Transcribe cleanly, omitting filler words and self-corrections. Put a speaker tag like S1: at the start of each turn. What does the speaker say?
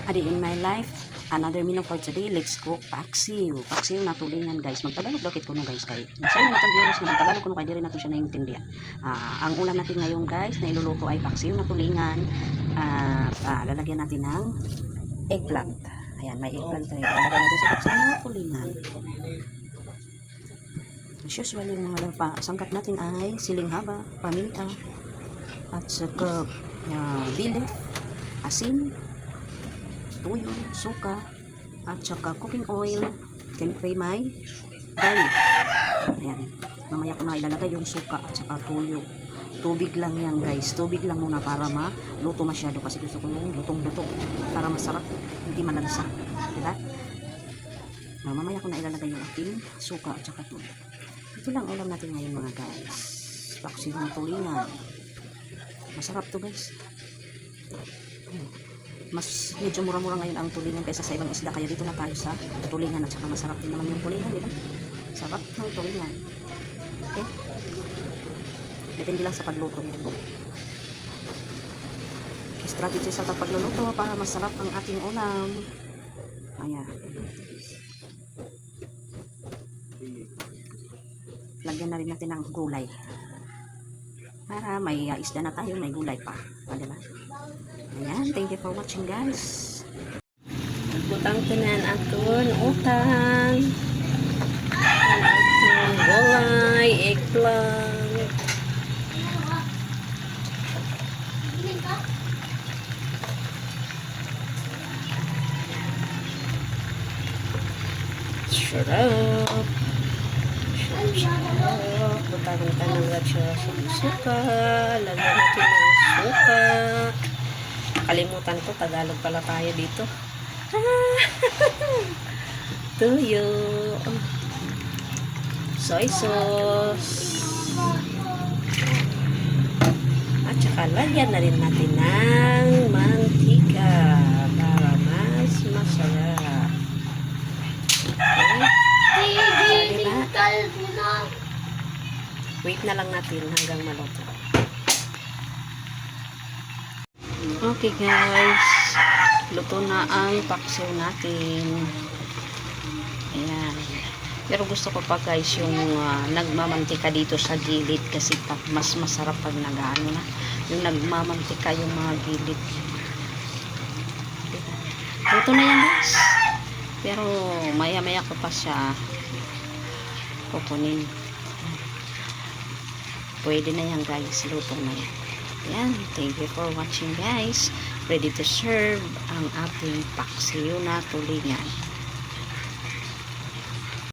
S1: Adi in my life, another meal for today. Let's cook paksiw. Paksiw na tulingan guys. Magtagalog daw ko no guys kay. Masaya na itong virus na magtagalog ko no kay diri nato siya naiintindihan. Ang ulam natin ngayon guys na iluluto ay paksiw na tulingan. Lalagyan natin ng eggplant. Ayan, may eggplant tayo. Lalagyan natin sa paksiw na tulingan. As usual, yung mga sangkap natin ay siling haba, paminta, at saka bilis, asin, tuyo, suka, at saka cooking oil. Siyempre may garlic. Ayan. Mamaya ko na ilalagay yung suka at saka tuyo. Tubig lang yan guys. Tubig lang muna para maluto masyado. Kasi gusto ko yung lutong-lutong. Para masarap. Hindi malansa. Diba? Mamaya ko na ilalagay yung ating suka at saka tuyo. Ito lang ulam natin ngayon mga guys. Paksiw na tulingan. Masarap to guys. Mas medyo mura-mura ngayon ang tulingan kaysa sa ibang isda, kaya dito na tayo sa tulingan at saka masarap din naman yung tulingan, di ba? Sarap ng tulingan. Okay? Depende lang sa pagluto nito. Strategy sa pagluluto para masarap ang ating ulam. Ayan. Lagyan na rin natin ng gulay. Para may isda na tayo, may gulay pa. Diba? Ayan, thank you for watching guys. Nagbutang tanan aton utang. Ang aton gulay, eggplant. Sarap. Butang tanan lang siya sa suka. Lagyan natin ng suka. Kalimutan ko, Tagalog pala tayo dito. Tuyo. Soy sauce. At saka lagyan na rin natin ng mantika para mas masarap. Okay? Diba? Wait na lang natin hanggang maluto. Okay guys, luto na ang paksiw natin. Ayan. Pero gusto ko pa guys yung nagmamantika dito sa gilid kasi mas masarap pag nag-ano na. Yung nagmamantika yung mga gilid. Luto na yan guys. Pero maya-maya ko pa siya kukunin. Pwede na yan guys, luto na yan. Yan, thank you for watching guys. Ready to serve ang ating paksiw na tulingan.